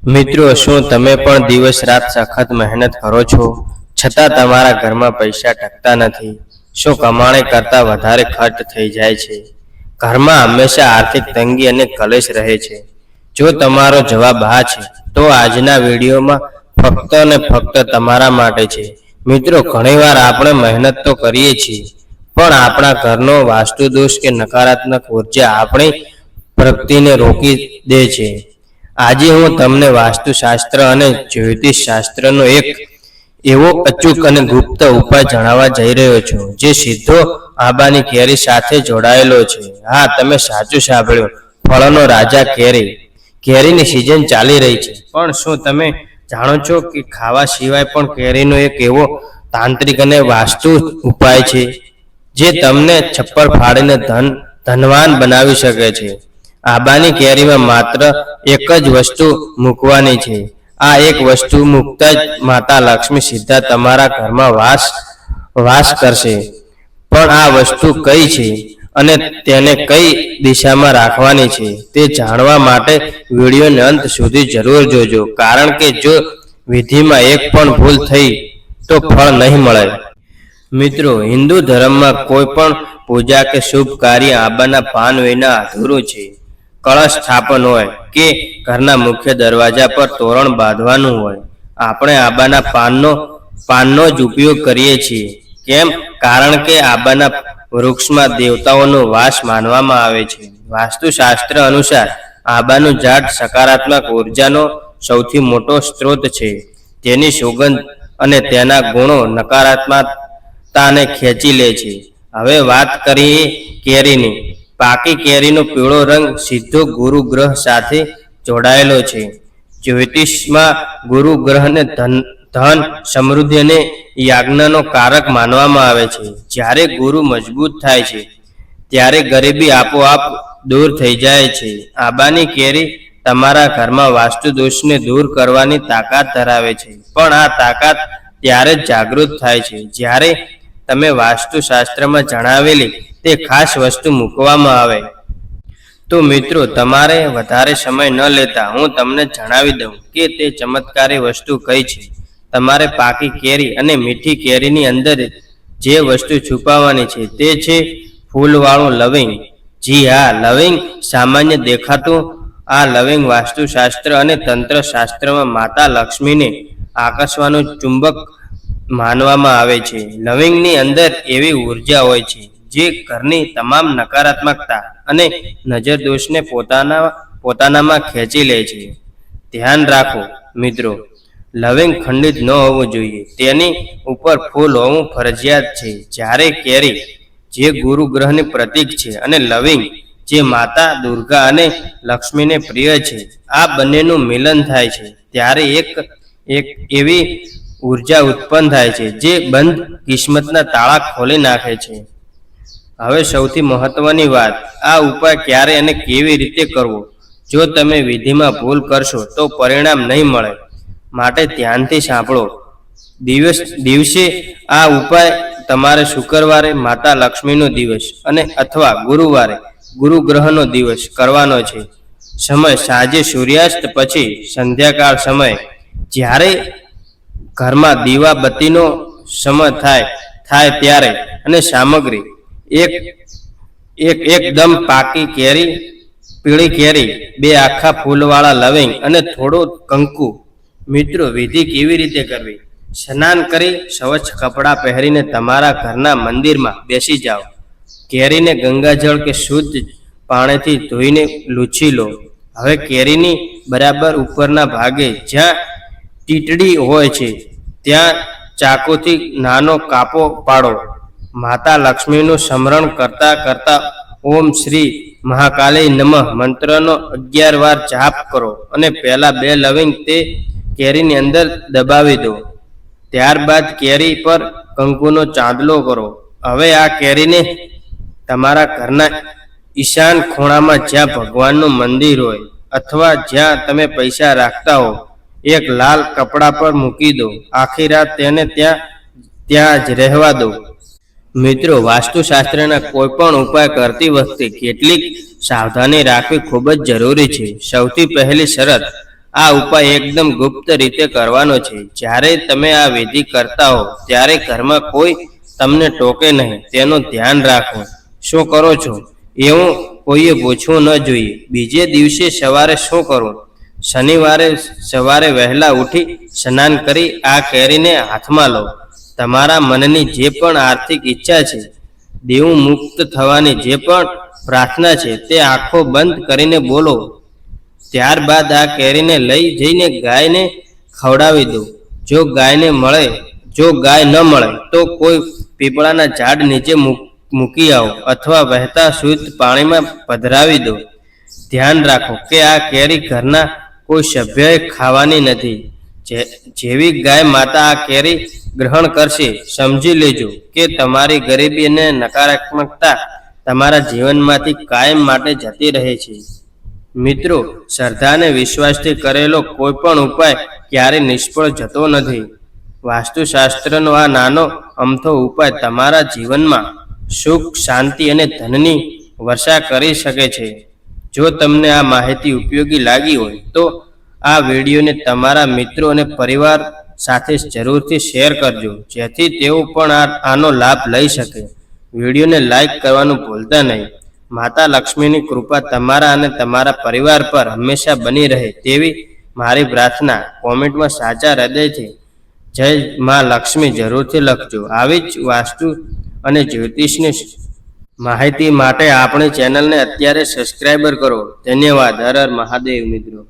મિત્રો, શું તમે પણ દિવસ રાત સખત મહેનત કરો છો છતાં તમારા ઘરમાં પૈસા ટકતા નથી? શું કમાણી કરતા વધારે ખર્ચ થઈ જાય છે? ઘરમાં હંમેશા આર્થિક તંગી અને કલેશ રહે છે? જો તમારો જવાબ હા છે, તો આજના વિડીયોમાં ફક્ત અને ફક્ત તમારા માટે છે. મિત્રો, ઘણીવાર આપણે મહેનત તો કરીએ છીએ, પણ આપણા ઘરનો વાસ્તુ દોષ કે નકારાત્મક ઉર્જા આપણી પ્રગતિને રોકી દે છે. આજે હું તમને વાસ્તુશાસ્ત્ર અને જ્યોતિષ શાસ્ત્રનો એક એવો અચૂક અને ગુપ્ત ઉપાય જણાવવા જઈ રહ્યો છું, જે સીધો આંબાની કેરી સાથે જોડાયેલો છે. હા, તમે સાચું સાંભળ્યું. ફળોનો રાજા કેરી. કેરીની સિઝન ચાલી રહી છે, પણ શું તમે જાણો છો કે ખાવા સિવાય પણ કેરીનો એક એવો તાંત્રિક અને વાસ્તુ ઉપાય છે, જે તમને છપ્પર ફાડીને ધનવાન બનાવી શકે છે? આંબાની કેરીમાં માત્ર એક જ વસ્તુ મૂકવાની છે. આ એક વસ્તુ મૂકતા જ માતા લક્ષ્મી સીધા તમારા ઘરમાં વાસ કરશે. પણ આ વસ્તુ કઈ છે અને તેને કઈ દિશામાં રાખવાની છે, તે જાણવા માટે વિડીયોને અંત સુધી જરૂર જોજો, કારણ કે જો વિધિમાં એક પણ ભૂલ થઈ તો ફળ નહીં મળે. મિત્રો, હિન્દુ ધર્મમાં કોઈ પણ પૂજા કે શુભ કાર્ય આંબાના પાન વિના અધૂરું છે. કળશ સ્થાપન હોય કે ઘરના મુખ્ય દરવાજા પર તોરણ બાંધવાનું હોય, આપણે આંબાના પાનનો જ ઉપયોગ કરીએ છીએ. કેમ? કારણ કે આંબાના વૃક્ષમાં દેવતાઓનો વાસ માનવામાં આવે છે. વાસ્તુશાસ્ત્ર અનુસાર આંબાનું ઝાડ સકારાત્મક ઉર્જાનો સૌથી મોટો સ્ત્રોત છે. તેની સુગંધ અને તેના ગુણો નકારાત્મકતાને ખેંચી લે છે. હવે વાત કરીએ કેરીની. પાકી કેરીનો પીળો રંગ સીધો ગુરુ ગ્રહ સાથે જોડાયેલો છે. જ્યોતિષમાં ગુરુ ગ્રહને ધન, સમૃદ્ધિ અને યજ્ઞનો કારક માનવામાં આવે છે. જ્યારે ગુરુ મજબૂત થાય છે, ત્યારે ગરીબી આપોઆપ દૂર થઈ જાય છે. આંબાની કેરી તમારા ઘરમાં વાસ્તુ દોષને દૂર કરવાની તાકાત ધરાવે છે. પણ આ તાકાત ત્યારે જ જાગૃત થાય છે, જ્યારે તમે વાસ્તુશાસ્ત્રમાં જણાવેલી તે ખાસ વસ્તુ મૂકવામાં આવે. તો મિત્રો, તમારે વધારે સમય ન લેતા હું તમને જણાવી દઉં કે તે ચમત્કારી વસ્તુ કઈ છે. તમારે પાકી કેરી અને મીઠી કેરીની અંદર જે વસ્તુ છુપાવવાની છે, તે છે ફૂલવાળું લવિંગ. જી હા, લવિંગ સામાન્ય દેખાતું આ લવિંગ વાસ્તુશાસ્ત્ર અને તંત્રશાસ્ત્રમાં માતા લક્ષ્મીને આકર્ષવાનું ચુંબક માનવામાં આવે છે. લવિંગની અંદર એવી ઉર્જા હોય છે, જે ઘરની તમામ નકારાત્મકતા અને નજર દોષને પોતાનામાં ખેંચી લે છે. ધ્યાન રાખો મિત્રો, લવિંગ ખંડિત ન હોવું જોઈએ. તેની ઉપર ફૂલ હોવું ફરજિયાત છે. જ્યારે કેરી, જે ગુરુ ગ્રહની પ્રતીક છે, અને લવિંગ, જે માતા દુર્ગા અને લક્ષ્મીને પ્રિય છે, આ બંનેનું મિલન થાય છે, ત્યારે એક એવી ઉર્જા ઉત્પન્ન થાય છે, જે બંધ કિસ્મતના તાળા ખોલી નાખે છે. હવે સૌથી મહત્વની વાત, આ ઉપાય ક્યારે અને કેવી રીતે કરવો? જો તમે વિધિમાં ભૂલ કરશો તો પરિણામ નહીં મળે. માટે ધ્યાનથી સાંભળો. દિવસે આ ઉપાય તમારે શુક્રવારે, માતા લક્ષ્મીનો દિવસ, અને અથવા ગુરુવારે, ગુરુ ગ્રહનો દિવસ કરવાનો છે. સમય સાંજે સૂર્યાસ્ત પછી સંધ્યાકાળ સમય, જ્યારે ઘરમાં દીવાબત્તીનો સમય થાય ત્યારે. અને સામગ્રી: એકદમ પાકી કેરી, પીળી કેરી, 2 આખા ફૂલવાળા લવિંગ અને થોડો કંકુ. મિત્રો, વિધિ કેવી રીતે કરવી? સ્નાન કરી સ્વચ્છ કપડાં પહેરીને તમારા ઘરના મંદિરમાં બેસી જાઓ. કેરીને ગંગાજળ કે શુદ્ધ પાણીથી ધોઈને લૂછી લો. હવે કેરીની બરાબર ઉપરના ભાગે, જ્યાં ટીટડી હોય છે, ત્યાં ચાકુથી નાનો કાપો પાડો. માતા લક્ષ્મીનું સ્મરણ કરતા કરતા ઓમ શ્રી મહાકાલી નમઃ મંત્રનો 11 વાર જાપ કરો અને પહેલા 2 લવિંગ તે કેરીની અંદર દબાવી દો. ત્યારબાદ કેરી પર કંકુનો ચાંદલો કરો. હવે આ કેરીને તમારા ઘરના ઈશાન ખૂણામાં, જ્યાં ભગવાનનું મંદિર હોય અથવા જ્યાં તમે પૈસા રાખતા હો, એક લાલ કપડા પર મૂકી દો. આખી રાત તેને ત્યાં જ રહેવા દો. મિત્રો, વાસ્તુશાસ્ત્રના કોઈ પણ ઉપાય કરતી વખતે કેટલીક સાવધાની રાખવી ખૂબ જ જરૂરી છે. સૌથી પહેલી શરત, આ ઉપાય એકદમ ગુપ્ત રીતે કરવાનો છે. જ્યારે તમે આ વિધિ કરતા હો ત્યારે ઘરમાં કોઈ તમને ટોકે નહીં, તેનું ધ્યાન રાખો. શું કરો છો એવું કોઈએ પૂછવું ન જોઈએ. બીજે દિવસે સવારે શું કરવું? શનિવારે સવારે વહેલા ઉઠી સ્નાન કરી આ કેરીને હાથમાં લો. તમારા મનની જે પણ આર્થિક ઈચ્છા છે, દેવું મુક્ત થવાની જે પણ પ્રાર્થના છે, તે આંખો બંધ કરીને બોલો. ત્યારબાદ આ કેરીને લઈ જઈને ગાયને ખવડાવી દો. જો ગાય ન મળે તો કોઈ પીપળાના ઝાડ નીચે મૂકી આવો અથવા વહેતા શુદ્ધ પાણીમાં પધરાવી દો. ધ્યાન રાખો કે આ કેરી ઘરના કોઈ સભ્યએ ખાવાની નથી. જેવી ગાય માતા આ કેરી ગ્રહણ કરશે, સમજી લેજો કે તમારી ગરીબી અને નકારાત્મકતા તમારા જીવનમાંથી કાયમ માટે જતી રહે છે. મિત્રો, શ્રદ્ધા અને વિશ્વાસથી કરેલો કોઈ પણ ઉપાય ક્યારેય નિષ્ફળ જતો નથી. વાસ્તુશાસ્ત્રનો આ નાનો અમથો ઉપાય તમારા જીવનમાં સુખ, શાંતિ અને ધનની વર્ષા કરી શકે છે. જો તમને આ માહિતી ઉપયોગી લાગી હોય તો આ વિડીયોને તમારા મિત્રો અને પરિવાર સાથે જરૂરથી શેર કરજો, જેથી તેઓ પણ આનો લાભ લઈ શકે. વિડીયોને લાઈક કરવાનું ભૂલતા નહીં. માતા લક્ષ્મીની કૃપા તમારા અને તમારા પરિવાર પર હંમેશા બની રહે તેવી મારી પ્રાર્થના. કોમેન્ટમાં સાચા હૃદયથી જય માં લક્ષ્મી જરૂરથી લખજો. આવી જ વાસ્તુ અને જ્યોતિષની માહિતી માટે આપણી ચેનલને અત્યારે સબસ્ક્રાઈબર કરો. ધન્યવાદ. હર હર મહાદેવ મિત્રો.